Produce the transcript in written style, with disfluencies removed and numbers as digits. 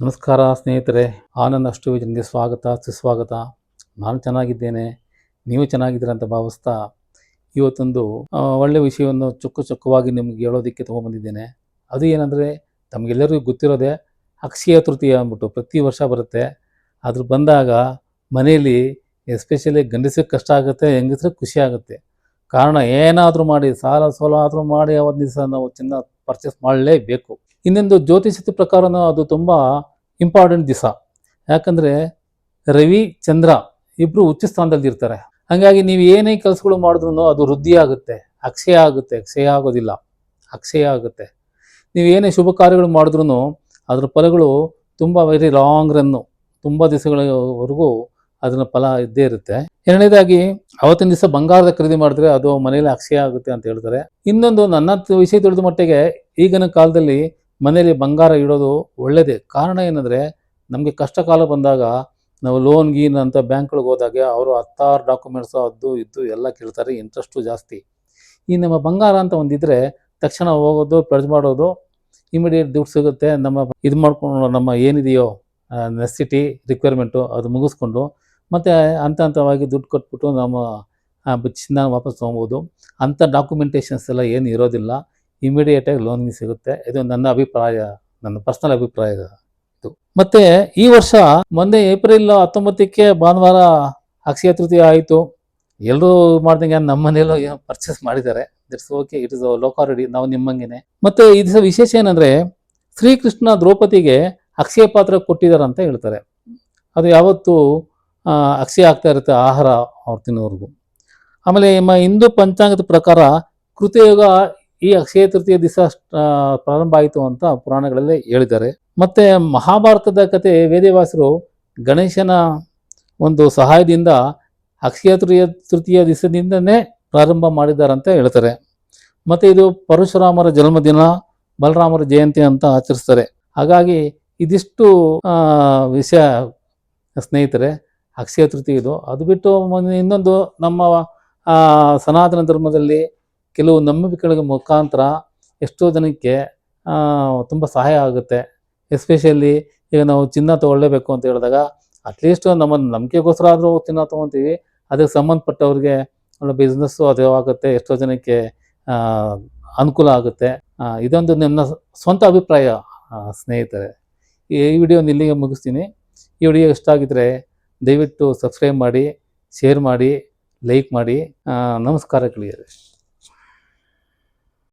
ನಮಸ್ಕಾರ ಸ್ನೇಹಿತರೆ, ಆನಂದ್ ಅಷ್ಟುವಿಜನ್ಗೆ ಸ್ವಾಗತ ಸುಸ್ವಾಗತ. ನಾನು ಚೆನ್ನಾಗಿದ್ದೇನೆ, ನೀವು ಚೆನ್ನಾಗಿದ್ದೀರ ಅಂತ ಭಾವಿಸ್ತಾ ಇವತ್ತೊಂದು ಒಳ್ಳೆಯ ವಿಷಯವನ್ನು ಚೊಕ್ಕವಾಗಿ ನಿಮ್ಗೆ ಹೇಳೋದಕ್ಕೆ ತೊಗೊಂಬಂದಿದ್ದೇನೆ. ಅದು ಏನಂದರೆ, ತಮಗೆಲ್ಲರಿಗೂ ಗೊತ್ತಿರೋದೆ ಅಕ್ಷಯ ತೃತೀಯ ಅಂದ್ಬಿಟ್ಟು ಪ್ರತಿ ವರ್ಷ ಬರುತ್ತೆ. ಅದ್ರ ಬಂದಾಗ ಮನೆಯಲ್ಲಿ ಎಸ್ಪೆಷಲಿ ಗಂಡಸ್ರಿಗೆ ಕಷ್ಟ ಆಗುತ್ತೆ, ಹೆಂಗಸ್ರಿಗೆ ಖುಷಿ ಆಗುತ್ತೆ. ಕಾರಣ ಏನಾದರೂ ಮಾಡಿ ಸಾಲ ಸೋಲ ಆದರೂ ಮಾಡಿ ಅವತ್ತು ದಿವಸ ನಾವು ಚಿನ್ನ ಪರ್ಚೇಸ್ ಮಾಡಲೇಬೇಕು. ಇನ್ನೊಂದು ಜ್ಯೋತಿಷದ ಪ್ರಕಾರನೂ ಅದು ತುಂಬ ಇಂಪಾರ್ಟೆಂಟ್ ದಿವಸ. ಯಾಕಂದರೆ ರವಿ ಚಂದ್ರ ಇಬ್ಬರು ಉಚ್ಚ ಸ್ಥಾನದಲ್ಲಿ ಇರ್ತಾರೆ. ಹಾಗಾಗಿ ನೀವು ಏನೇ ಕೆಲಸಗಳು ಮಾಡಿದ್ರೂ ಅದು ವೃದ್ಧಿ ಆಗುತ್ತೆ, ಅಕ್ಷಯ ಆಗುತ್ತೆ. ಕ್ಷಯ ಆಗೋದಿಲ್ಲ, ಅಕ್ಷಯ ಆಗುತ್ತೆ. ನೀವು ಏನೇ ಶುಭ ಕಾರ್ಯಗಳು ಮಾಡಿದ್ರೂ ಅದರ ಫಲಗಳು ತುಂಬ ವೆರಿ ಲಾಂಗ್ ರನ್ನು, ತುಂಬ ದಿವಸಗಳವರೆಗೂ ಅದರ ಫಲ ಇದ್ದೇ ಇರುತ್ತೆ. ಎರಡನೇದಾಗಿ ಅವತ್ತಿನ ದಿವಸ ಬಂಗಾರದ ಖರೀದಿ ಮಾಡಿದ್ರೆ ಅದು ಮನೆಯಲ್ಲಿ ಅಕ್ಷಯ ಆಗುತ್ತೆ ಅಂತ ಹೇಳ್ತಾರೆ. ಇನ್ನೊಂದು ನನ್ನ ವಿಷಯ ತಿಳಿದ ಮಟ್ಟಿಗೆ ಈಗಿನ ಕಾಲದಲ್ಲಿ ಮನೆಯಲ್ಲಿ ಬಂಗಾರ ಇಡೋದು ಒಳ್ಳೆಯದೇ. ಕಾರಣ ಏನಂದರೆ, ನಮಗೆ ಕಷ್ಟ ಕಾಲ ಬಂದಾಗ ನಾವು ಲೋನ್ ಗೀನ್ ಅಂತ ಬ್ಯಾಂಕ್ಗಳಿಗೆ ಹೋದಾಗ ಅವರು 10 ಡಾಕ್ಯುಮೆಂಟ್ಸು ಅದು ಇದು ಎಲ್ಲ ಕೇಳ್ತಾರೆ, ಇಂಟ್ರೆಸ್ಟು ಜಾಸ್ತಿ. ಈ ನಮ್ಮ ಬಂಗಾರ ಅಂತ ಒಂದಿದ್ರೆ ತಕ್ಷಣ ಹೋಗೋದು, ಪ್ರೆಸ್ ಮಾಡೋದು, ಇಮಿಡಿಯೇಟ್ ದುಡ್ಡು ಸಿಗುತ್ತೆ. ನಮ್ಮ ಇದು ಮಾಡ್ಕೊಂಡು ನಮ್ಮ ಏನಿದೆಯೋ ನೆಸಿಟಿ ರಿಕ್ವೈರ್ಮೆಂಟು ಅದು ಮುಗಿಸ್ಕೊಂಡು ಮತ್ತು ಹಂತವಾಗಿ ದುಡ್ಡು ಕೊಟ್ಬಿಟ್ಟು ನಮ್ಮ ಚಿನ್ನ ವಾಪಸ್ ತೊಗೊಬೋದು. ಅಂಥ ಡಾಕ್ಯುಮೆಂಟೇಷನ್ಸ್ ಎಲ್ಲ ಏನು ಇರೋದಿಲ್ಲ, ಇಮಿಡಿಯೇಟಾಗಿ ಲೋನ್ಗೆ ಸಿಗುತ್ತೆ. ಇದು ನನ್ನ ಅಭಿಪ್ರಾಯ, ನನ್ನ ಪರ್ಸ್ನಲ್ ಅಭಿಪ್ರಾಯ ಇದು. ಮತ್ತು ಈ ವರ್ಷ ಮೊನ್ನೆ ಏಪ್ರಿಲ್ 19ಕ್ಕೆ ಭಾನುವಾರ ಅಕ್ಷಯ ತೃತೀಯ ಆಯಿತು. ಎಲ್ಲರೂ ಮಾಡ್ದಂಗೆ ನಮ್ಮ ಮನೆಯಲ್ಲೂ ಪರ್ಚೇಸ್ ಮಾಡಿದ್ದಾರೆ. ದಟ್ಸ್ ಓಕೆ, ಇಟ್ ಇಸ್ ಲೋಕ ರೆಡಿ, ನಾವು ನಿಮ್ಮಂಗೆನೆ. ಮತ್ತು ಈ ದಿವಸ ವಿಶೇಷ ಏನಂದರೆ, ಶ್ರೀಕೃಷ್ಣ ದ್ರೌಪದಿಗೆ ಅಕ್ಷಯ ಪಾತ್ರ ಕೊಟ್ಟಿದ್ದಾರೆ ಅಂತ ಹೇಳ್ತಾರೆ. ಅದು ಯಾವತ್ತೂ ಅಕ್ಷಯ ಆಗ್ತಾ ಇರುತ್ತೆ, ಆಹಾರ ಅವ್ರು ತಿನ್ನೋವರೆಗೂ. ಆಮೇಲೆ ನಮ್ಮ ಹಿಂದೂ ಪಂಚಾಂಗದ ಪ್ರಕಾರ ಕೃತಯುಗ ಈ ಅಕ್ಷಯ ತೃತೀಯ ದಿವಸ ಪ್ರಾರಂಭ ಆಯಿತು ಅಂತ ಪುರಾಣಗಳಲ್ಲೇ ಹೇಳಿದ್ದಾರೆ. ಮತ್ತು ಮಹಾಭಾರತದ ಕತೆ ವೇದವ್ಯಾಸರು ಗಣೇಶನ ಒಂದು ಸಹಾಯದಿಂದ ಅಕ್ಷಯ ತೃತೀಯ ದಿವಸದಿಂದನೇ ಪ್ರಾರಂಭ ಮಾಡಿದ್ದಾರೆ ಅಂತ ಹೇಳ್ತಾರೆ. ಮತ್ತು ಇದು ಪರಶುರಾಮರ ಜನ್ಮದಿನ, ಬಲರಾಮರ ಜಯಂತಿ ಅಂತ ಆಚರಿಸ್ತಾರೆ. ಹಾಗಾಗಿ ಇದಿಷ್ಟು ವಿಷಯ ಸ್ನೇಹಿತರೆ, ಅಕ್ಷಯ ತೃತೀಯ ಇದು. ಅದು ಬಿಟ್ಟು ಇನ್ನೊಂದು ನಮ್ಮ ಸನಾತನ ಧರ್ಮದಲ್ಲಿ ಕೆಲವು ನಂಬಿಕೆಗಳ ಮುಖಾಂತರ ಎಷ್ಟೋ ಜನಕ್ಕೆ ತುಂಬ ಸಹಾಯ ಆಗುತ್ತೆ. ಎಸ್ಪೆಷಲಿ ಈಗ ನಾವು ಚಿನ್ನ ತೊಗೊಳ್ಳೇಬೇಕು ಅಂತ ಹೇಳಿದಾಗ ಅಟ್ಲೀಸ್ಟ್ ನಮ್ಮ ನಂಬಿಕೆಗೋಸ್ಕರ ಆದರೂ ಚಿನ್ನ ತೊಗೊತೀವಿ. ಅದಕ್ಕೆ ಸಂಬಂಧಪಟ್ಟವ್ರಿಗೆ ಒಳ್ಳೆ ಬಿಸ್ನೆಸ್ಸು ಅದು ಆಗುತ್ತೆ, ಎಷ್ಟೋ ಜನಕ್ಕೆ ಅನುಕೂಲ ಆಗುತ್ತೆ. ಇದೊಂದು ನನ್ನ ಸ್ವಂತ ಅಭಿಪ್ರಾಯ ಸ್ನೇಹಿತರೆ. ಈ ವಿಡಿಯೋನ ಇಲ್ಲಿಗೆ ಮುಗಿಸ್ತೀನಿ. ಈ ವಿಡಿಯೋ ಇಷ್ಟ ಆಗಿದ್ದರೆ ದಯವಿಟ್ಟು ಸಬ್ಸ್ಕ್ರೈಬ್ ಮಾಡಿ, ಶೇರ್ ಮಾಡಿ, ಲೈಕ್ ಮಾಡಿ. ನಮಸ್ಕಾರ ಗೆಳೆಯರೇ.